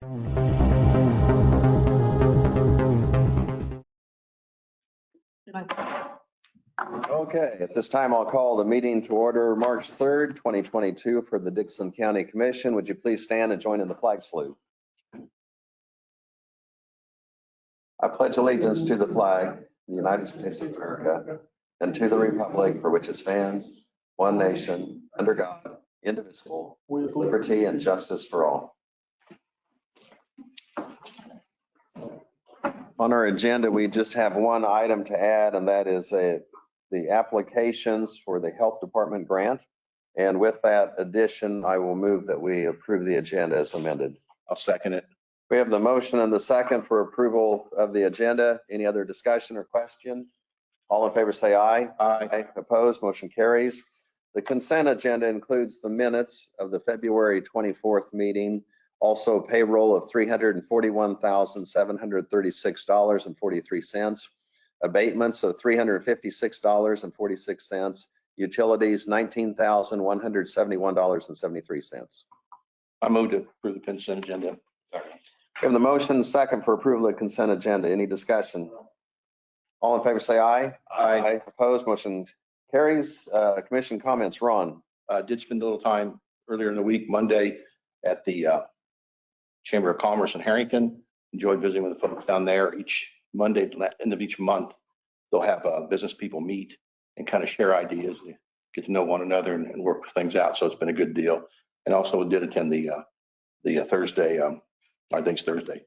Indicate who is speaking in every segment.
Speaker 1: Okay, at this time, I'll call the meeting to order March 3rd, 2022 for the Dixon County Commission. Would you please stand and join in the flag salute? I pledge allegiance to the flag of the United States of America and to the republic for which it stands, one nation, under God, indivisible, with liberty and justice for all. On our agenda, we just have one item to add, and that is the applications for the Health Department grant. And with that addition, I will move that we approve the agenda as amended.
Speaker 2: I'll second it.
Speaker 1: We have the motion and the second for approval of the agenda. Any other discussion or question? All in favor say aye.
Speaker 2: Aye.
Speaker 1: Opposed, motion carries. The consent agenda includes the minutes of the February 24th meeting, also payroll of $341,736.43, abatements of $356.46, utilities $19,171.73.
Speaker 2: I move to approve the consent agenda.
Speaker 1: Second. We have the motion second for approval of the consent agenda. Any discussion? All in favor say aye.
Speaker 2: Aye.
Speaker 1: Opposed, motion carries. Commission comments, Ron.
Speaker 2: Did spend a little time earlier in the week, Monday, at the Chamber of Commerce in Harrington. Enjoyed visiting with the folks down there. Each Monday, end of each month, they'll have business people meet and kind of share ideas, get to know one another and work things out. So it's been a good deal. And also did attend the Thursday, I think it's Thursday,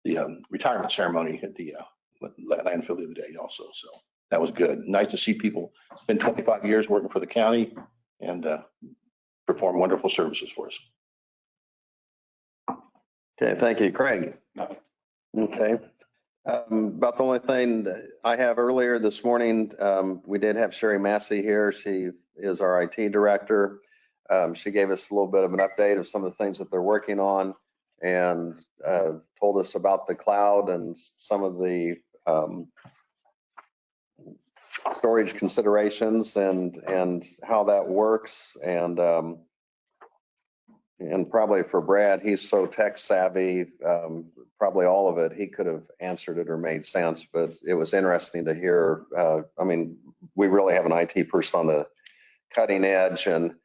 Speaker 2: the retirement ceremony at the landfill the other day also. So that was good. Nice to see people spend 25 years working for the county and perform wonderful services for us.
Speaker 1: Okay, thank you. Craig?
Speaker 2: Nothing.
Speaker 1: Okay. About the only thing that I have earlier this morning, we did have Sherry Massey here. She is our IT director. She gave us a little bit of an update of some of the things that they're working on and told us about the cloud and some of the storage considerations and how that works. And probably for Brad, he's so tech savvy, probably all of it, he could have answered it or made sense, but it was interesting to hear. I mean, we really have an IT person on the cutting edge and,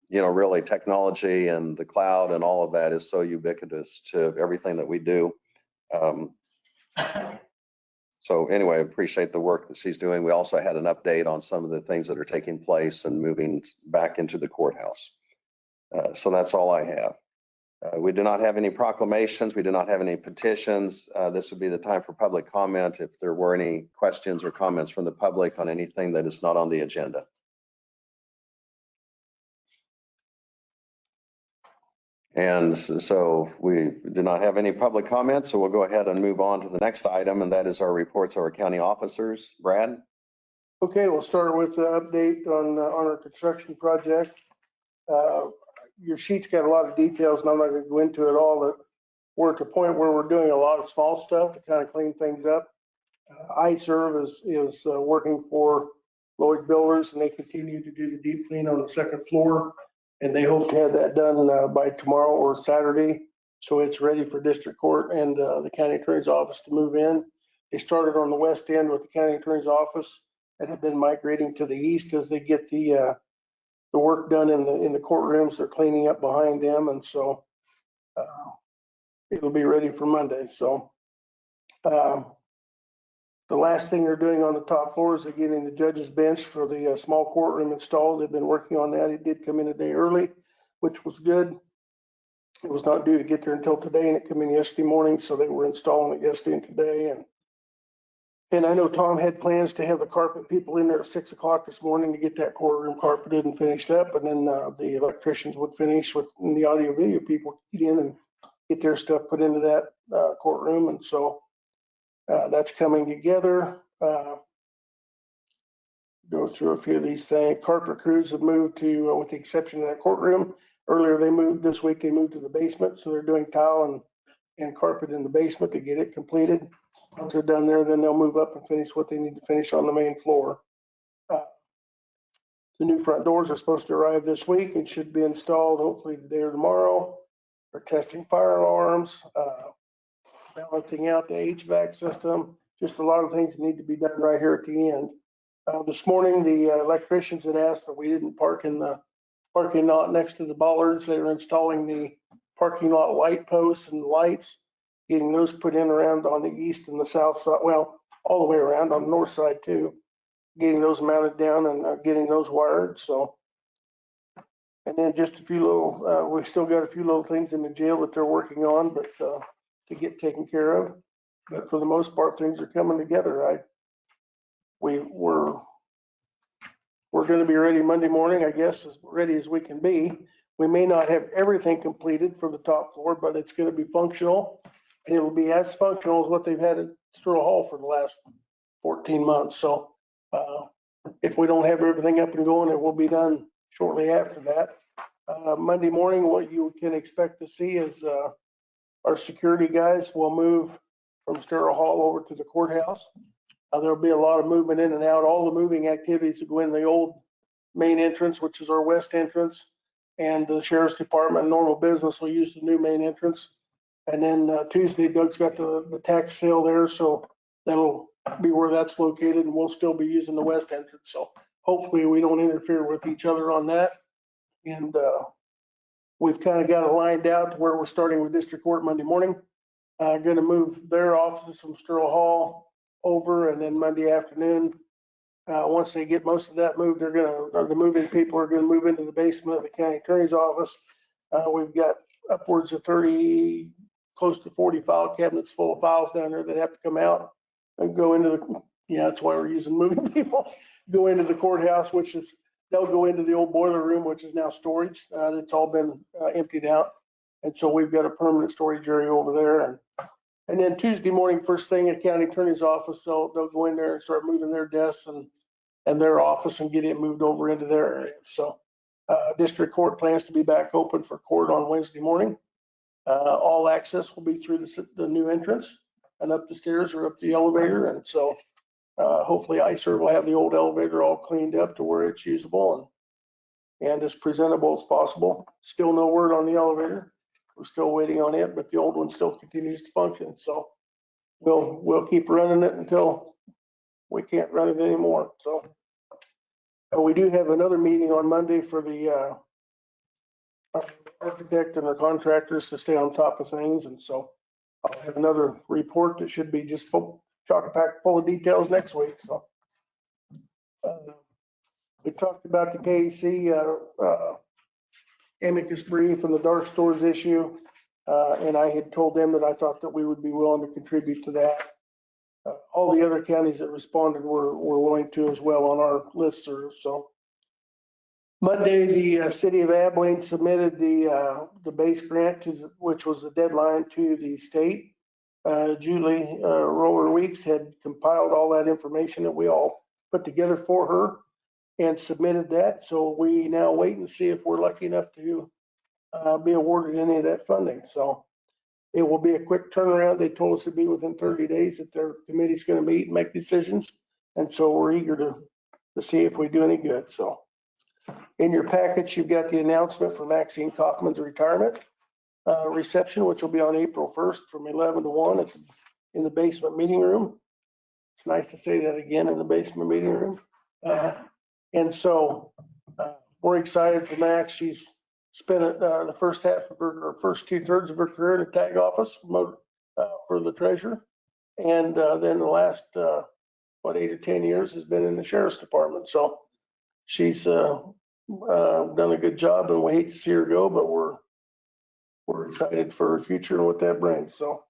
Speaker 1: really technology and the cloud and all of that is so ubiquitous to everything that we do. So anyway, I appreciate the work that she's doing. We also had an update on some of the things that are taking place and moving back into the courthouse. So that's all I have. We do not have any proclamations. We do not have any petitions. This would be the time for public comment if there were any questions or comments from the public on anything that is not on the agenda. And so we do not have any public comments, so we'll go ahead and move on to the next item, and that is our reports of our county officers. Brad?
Speaker 3: Okay, we'll start with the update on our construction project. Your sheet's got a lot of details, and I'm not going to go into it all, but we're at the point where we're doing a lot of small stuff to kind of clean things up. iServe is working for Lloyd Builders, and they continue to do the deep clean on the second floor. And they hope to have that done by tomorrow or Saturday. So it's ready for district court and the county attorney's office to move in. They started on the west end with the county attorney's office and have been migrating to the east as they get the work done in the courtrooms. They're cleaning up behind them. And so it'll be ready for Monday. So the last thing they're doing on the top floor is they're getting the judge's bench for the small courtroom installed. They've been working on that. It did come in a day early, which was good. It was not due to get there until today, and it came in yesterday morning, so they were installing it yesterday and today. And I know Tom had plans to have the carpet people in there at 6 o'clock this morning to get that courtroom carpeted and finished up, and then the electricians would finish with the audio video people get in and get their stuff put into that courtroom. And so that's coming together. Go through a few of these things. Carpet crews have moved to, with the exception of that courtroom. Earlier they moved, this week they moved to the basement. So they're doing tile and carpet in the basement to get it completed. Once they're done there, then they'll move up and finish what they need to finish on the main floor. The new front doors are supposed to arrive this week and should be installed hopefully today or tomorrow. They're testing fire alarms, balancing out the HVAC system, just a lot of things that need to be done right here at the end. This morning, the electricians had asked that we didn't park in the parking lot next to the bollards. They were installing the parking lot light posts and lights, getting those put in around on the east and the south side, well, all the way around on the north side too, getting those mounted down and getting those wired. So, and then just a few little, we still got a few little things in the jail that they're working on, but to get taken care of. But for the most part, things are coming together. We're going to be ready Monday morning, I guess, as ready as we can be. We may not have everything completed for the top floor, but it's going to be functional. And it will be as functional as what they've had at Sterling Hall for the last 14 months. So if we don't have everything up and going, it will be done shortly after that. Monday morning, what you can expect to see is our security guys will move from Sterling Hall over to the courthouse. There'll be a lot of movement in and out. All the moving activities will go in the old main entrance, which is our west entrance, and the sheriff's department normal business will use the new main entrance. And then Tuesday, Doug's got the tax sale there, so that'll be where that's located, and we'll still be using the west entrance. So hopefully we don't interfere with each other on that. And we've kind of got it lined out to where we're starting with district court Monday morning. Going to move their offices from Sterling Hall over, and then Monday afternoon, once they get most of that moved, the moving people are going to move into the basement of the county attorney's office. We've got upwards of 30, close to 40 file cabinets full of files down there that have to come out and go into the, yeah, that's why we're using moving people, go into the courthouse, which is, they'll go into the old boiler room, which is now storage. It's all been emptied out. And so we've got a permanent storage area over there. And then Tuesday morning, first thing at county attorney's office, they'll go in there and start moving their desks and their office and get it moved over into their area. So district court plans to be back open for court on Wednesday morning. All access will be through the new entrance and up the stairs or up the elevator. And so hopefully ICER will have the old elevator all cleaned up to where it's usable and as presentable as possible. Still no word on the elevator. We're still waiting on it, but the old one still continues to function. So we'll keep running it until we can't run it anymore. So we do have another meeting on Monday for the architect and our contractors to stay on top of things. And so I'll have another report that should be just chock-a-pack full of details next week. So we talked about the KAC amicus brief and the dark stores issue. And I had told them that I thought that we would be willing to contribute to that. All the other counties that responded were willing to as well on our listserv. So Monday, the city of Abilene submitted the base grant which was the deadline to the state. Julie Roller Weeks had compiled all that information that we all put together for her and submitted that. So we now wait and see if we're lucky enough to be awarded any of that funding. So it will be a quick turnaround. They told us to be within 30 days that their committee's going to meet and make decisions. And so we're eager to see if we do any good. So in your package, you've got the announcement for Maxine Kaufman's retirement reception, which will be on April 1st from 11 to 1 in the basement meeting room. It's nice to say that again, in the basement meeting room. And so we're excited for Max. She's spent the first half of her first 2/3 of her career in the tag office for the treasurer. And then the last, 8 or 10 years has been in the sheriff's department. So she's done a good job, and we hate to see her go, but we're excited for her future and what that brings. So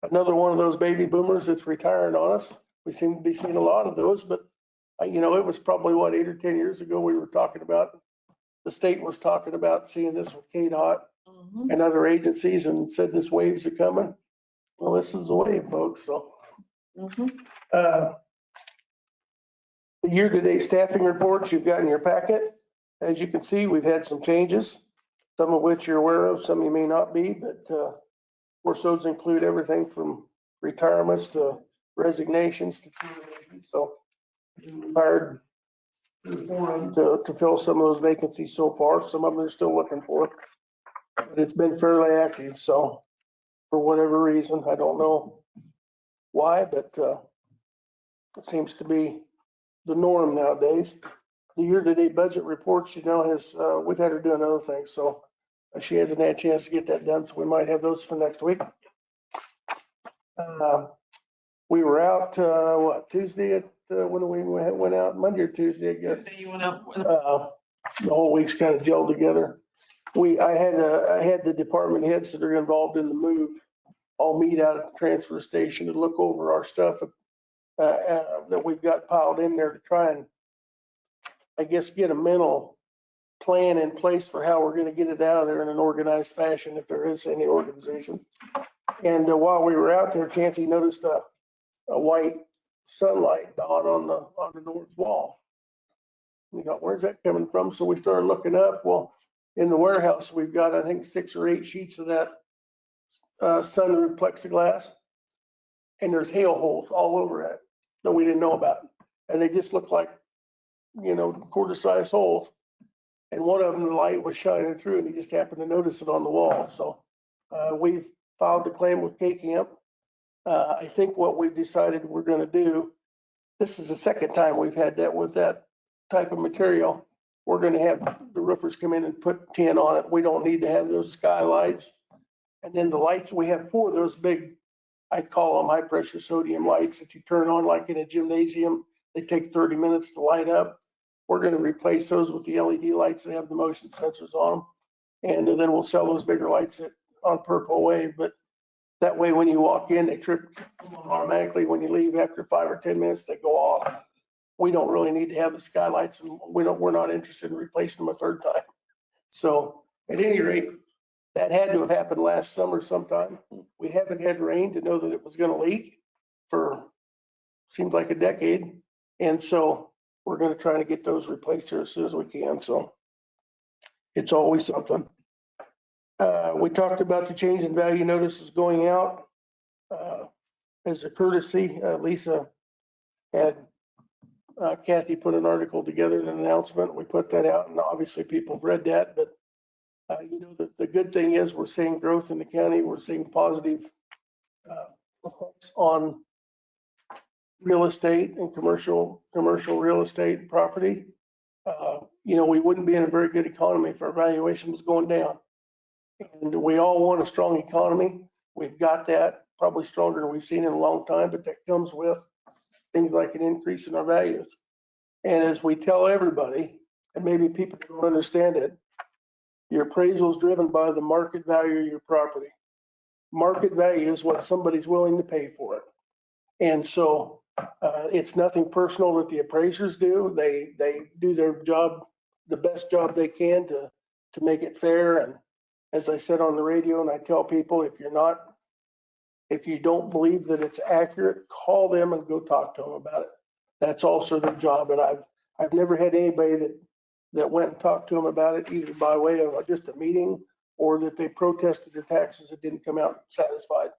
Speaker 3: another one of those baby boomers that's retiring on us. We seem to be seeing a lot of those, but it was probably 8 or 10 years ago we were talking about, the state was talking about seeing this with KDOT and other agencies and said this wave's a coming. Well, this is the wave, folks. So the year-to-date staffing reports you've got in your packet. As you can see, we've had some changes, some of which you're aware of, some you may not be, but of course those include everything from retirements to resignations to terminations. So hired to fill some of those vacancies so far. Some of them are still looking for. but it's been fairly active. So for whatever reason, I don't know why, but it seems to be the norm nowadays. The year-to-date budget reports, has, we've had her doing other things, so she hasn't had a chance to get that done, so we might have those for next week. We were out, Tuesday when we went out, Monday or Tuesday, I guess.
Speaker 4: You went out.
Speaker 3: The whole week's kind of gelled together. I had the department heads that are involved in the move all meet out at the transfer station to look over our stuff that we've got piled in there to try and, I guess, get a mental plan in place for how we're going to get it out of there in an organized fashion, if there is any organization. And while we were out there, Chancey noticed a white sunlight dot on the north wall. We thought, where's that coming from? So we started looking up. Well, in the warehouse, we've got, I think, 6 or 8 sheets of that sunroof plexiglass. And there's hail holes all over it that we didn't know about. And they just look like, quarter-size holes. And one of them, the light was shining through, and he just happened to notice it on the wall. So we've filed a claim with K-Camp. I think what we've decided we're going to do, this is the second time we've had that with that type of material. We're going to have the roofers come in and put tin on it. We don't need to have those skylights. And then the lights, we have 4 of those big, I call them high pressure sodium lights that you turn on like in a gymnasium. They take 30 minutes to light up. We're going to replace those with the LED lights that have the motion sensors on them. And then we'll sell those bigger lights on Purple Wave. But that way, when you walk in, they trip automatically. When you leave after 5 or 10 minutes, they go off. We don't really need to have the skylights, and we're not interested in replacing them a third time. So at any rate, that had to have happened last summer sometime. We haven't had rain to know that it was going to leak for, seems like a decade. And so we're going to try to get those replaced here as soon as we can. So it's always something. We talked about the change in value notices going out. As a courtesy, Lisa had Kathy put an article together, an announcement. We put that out, and obviously people have read that. But the good thing is we're seeing growth in the county. We're seeing positive effects on real estate and commercial real estate property. We wouldn't be in a very good economy if our valuation was going down. And we all want a strong economy. We've got that, probably stronger than we've seen in a long time, but that comes with things like an increase in our values. And as we tell everybody, and maybe people don't understand it, your appraisal is driven by the market value of your property. Market value is what somebody's willing to pay for it. And so it's nothing personal that the appraisers do. They do their job, the best job they can to make it fair. And as I said on the radio, and I tell people, if you don't believe that it's accurate, call them and go talk to them about it. That's also their job. And I've never had anybody that went and talked to them about it, either by way of just a meeting or that they protested their taxes that didn't come out satisfied.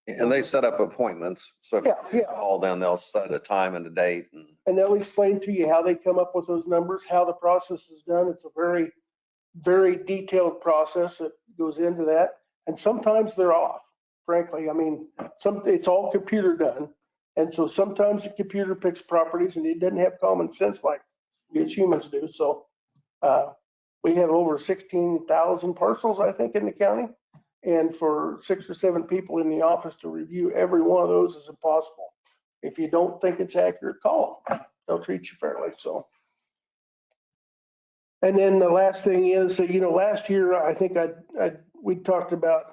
Speaker 1: And they set up appointments. So if you call them, they'll set a time and a date.
Speaker 3: And they'll explain to you how they come up with those numbers, how the process is done. It's a very, very detailed process that goes into that. And sometimes they're off, frankly. I mean, it's all computer done. And so sometimes the computer picks properties and it doesn't have common sense like we as humans do. So we have over 16,000 parcels, I think, in the county. And for 6 or 7 people in the office to review every one of those is impossible. If you don't think it's accurate, call them. They'll treat you fairly. So, and then the last thing is, last year, I think we talked about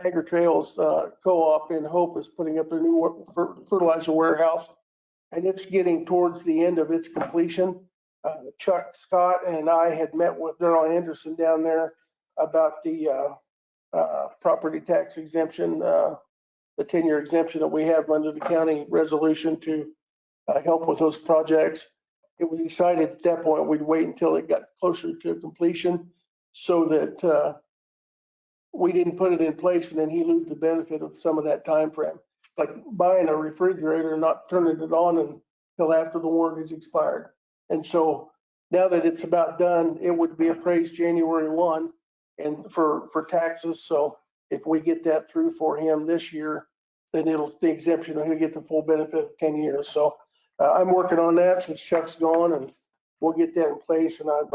Speaker 3: Agri-Trails Co-op in Hope is putting up their new fertilizer warehouse, and it's getting towards the end of its completion. Chuck Scott and I had met with Darrell Anderson down there about the property tax exemption, the 10-year exemption that we have under the county resolution to help with those projects. It was decided at that point we'd wait until it got closer to completion so that we didn't put it in place and then he lose the benefit of some of that time frame. Like buying a refrigerator and not turning it on until after the warranty's expired. And so now that it's about done, it would be appraised January 1. and for taxes. So if we get that through for him this year, then the exemption, he'll get the full benefit of 10 years. So I'm working on that since Chuck's gone, and we'll get that in place. And I'm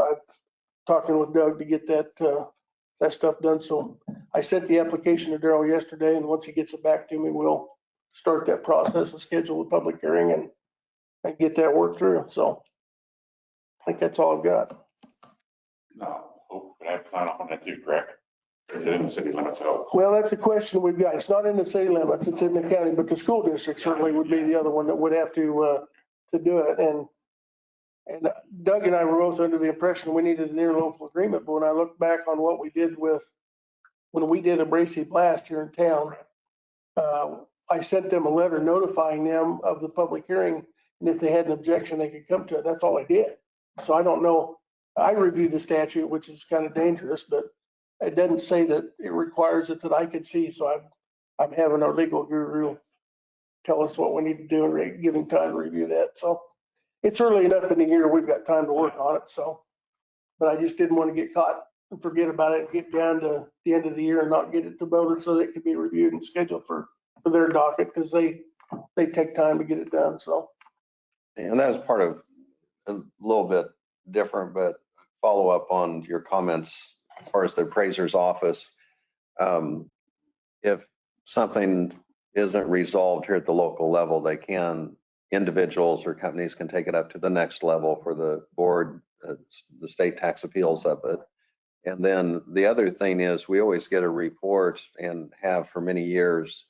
Speaker 3: talking with Doug to get that stuff done. So I sent the application to Darrell yesterday, and once he gets it back to me, we'll start that process and schedule a public hearing and get that worked through. So I think that's all I've got.
Speaker 4: No, but I plan on that too, correct? Is it in the city limits? So
Speaker 3: Well, that's a question we've got. It's not in the city limits, it's in the county, but the school district certainly would be the other one that would have to do it. And Doug and I were both under the impression we needed an interlocal agreement, but when I look back on what we did when we did a Bracy blast here in town, I sent them a letter notifying them of the public hearing, and if they had an objection, they could come to it. That's all I did. So I don't know. I reviewed the statute, which is kind of dangerous, but it doesn't say that it requires it that I could see. So I'm having our legal guru tell us what we need to do and give him time to review that. So it's early enough in the year, we've got time to work on it. So, but I just didn't want to get caught and forget about it and get down to the end of the year and not get it to voters so that it could be reviewed and scheduled for their docket, because they take time to get it done. So.
Speaker 1: And that was part of a little bit different, but follow up on your comments as far as the appraiser's office. If something isn't resolved here at the local level, individuals or companies can take it up to the next level for the board, the state tax appeals of it. And then the other thing is we always get a report and have for many years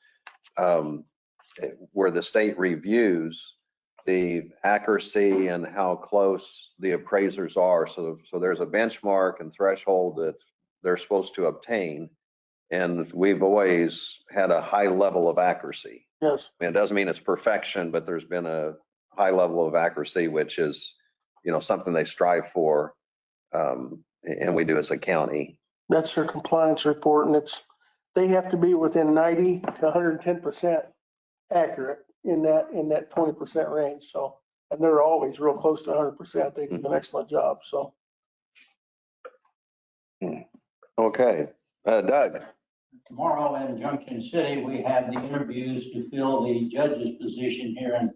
Speaker 1: where the state reviews the accuracy and how close the appraisers are. So there's a benchmark and threshold that they're supposed to obtain. And we've always had a high level of accuracy.
Speaker 3: Yes.
Speaker 1: I mean, it doesn't mean it's perfection, but there's been a high level of accuracy, which is, something they strive for. And we do as a county.
Speaker 3: That's their compliance report, and they have to be within 90 to 110% accurate in that 20% range. So, and they're always real close to 100%. They do an excellent job. So.
Speaker 1: Okay, Doug.
Speaker 5: Tomorrow in Junction City, we have the interviews to fill the judge's position here in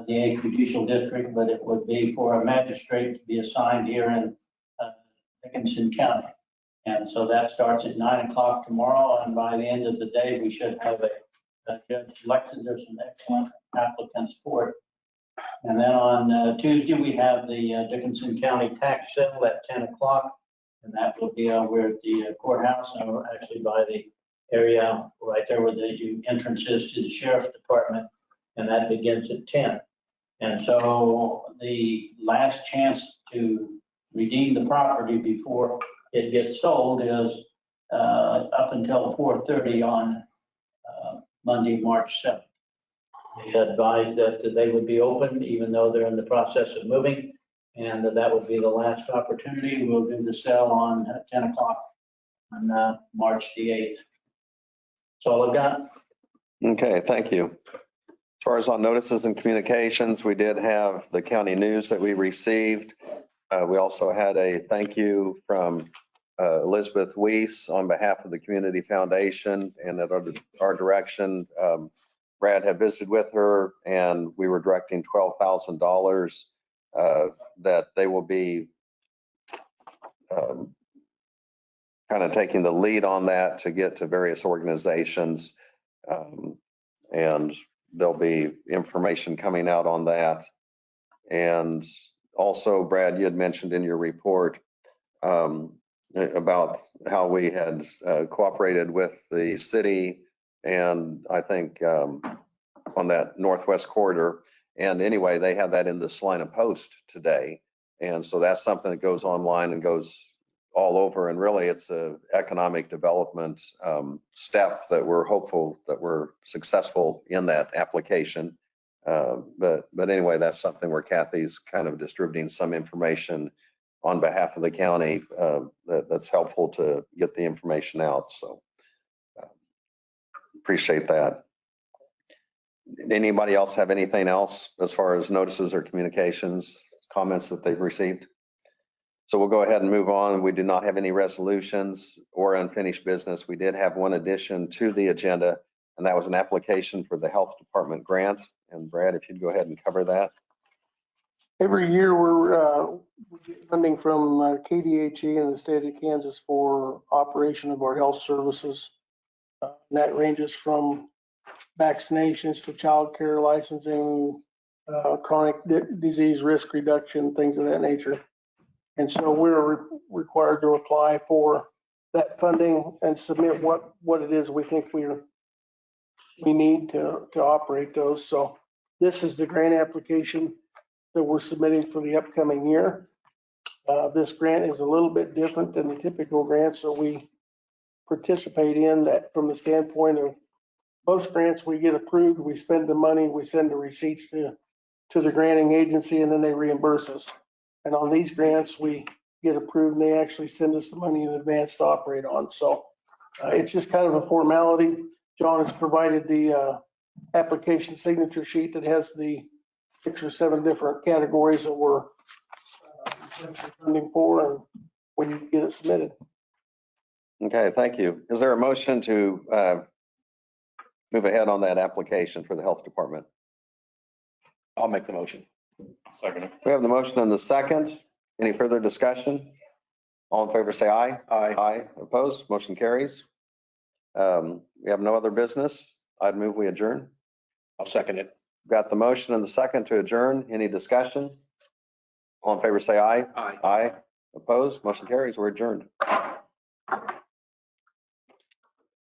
Speaker 5: the 8th Judicial District, but it would be for a magistrate to be assigned here in Dickinson County. And so that starts at 9 o'clock tomorrow, and by the end of the day, we should have a judge selected. There's some excellent applicants for it. And then on Tuesday, we have the Dickinson County tax sale at 10 o'clock. And that will be we're at the courthouse, and we're actually by the area right there where the entrance is to the sheriff's department, and that begins at 10. And so the last chance to redeem the property before it gets sold is up until 4:30 on Monday, March 7th. They advised that they would be open even though they're in the process of moving, and that would be the last opportunity. We'll do the sale on 10 o'clock on March the 8th. That's all I've got.
Speaker 1: Okay, thank you. As far as on notices and communications, we did have the county news that we received. We also had a thank you from Elizabeth Weiss on behalf of the Community Foundation, and at our direction, Brad had visited with her, and we were directing $12,000 that they will be kind of taking the lead on that to get to various organizations. And there'll be information coming out on that. And also, Brad, you had mentioned in your report about how we had cooperated with the city, and I think on that northwest corridor. And anyway, they have that in the Salina Post today. And so that's something that goes online and goes all over. And really, it's a economic development step that we're hopeful that we're successful in that application. But anyway, that's something where Kathy's kind of distributing some information on behalf of the county that's helpful to get the information out. So appreciate that. Anybody else have anything else as far as notices or communications, comments that they've received? So we'll go ahead and move on. We do not have any resolutions or unfinished business. We did have one addition to the agenda, and that was an application for the Health Department grant. And Brad, if you'd go ahead and cover that.
Speaker 3: Every year we get funding from KDHE and the state of Kansas for operation of our health services. And that ranges from vaccinations to childcare licensing, chronic disease risk reduction, things of that nature. And so we're required to apply for that funding and submit what it is we think we need to operate those. So this is the grant application that we're submitting for the upcoming year. This grant is a little bit different than the typical grants that we participate in, that from the standpoint of most grants, we get approved, we spend the money, we send the receipts to the granting agency, and then they reimburse us. And on these grants, we get approved and they actually send us the money in advance to operate on. So it's just kind of a formality. John has provided the application signature sheet that has the 6 or 7 different categories that we're funding for, and we need to get it submitted.
Speaker 1: Okay, thank you. Is there a motion to move ahead on that application for the Health Department?
Speaker 2: I'll make the motion.
Speaker 4: Second it.
Speaker 1: We have the motion and the second. Any further discussion? All in favor, say aye.
Speaker 2: Aye.
Speaker 1: Aye. Opposed? Motion carries. We have no other business. I'd move we adjourn.
Speaker 2: I'll second it.
Speaker 1: Got the motion and the second to adjourn. Any discussion? All in favor, say aye.
Speaker 2: Aye.
Speaker 1: Aye. Opposed? Motion carries. We're adjourned.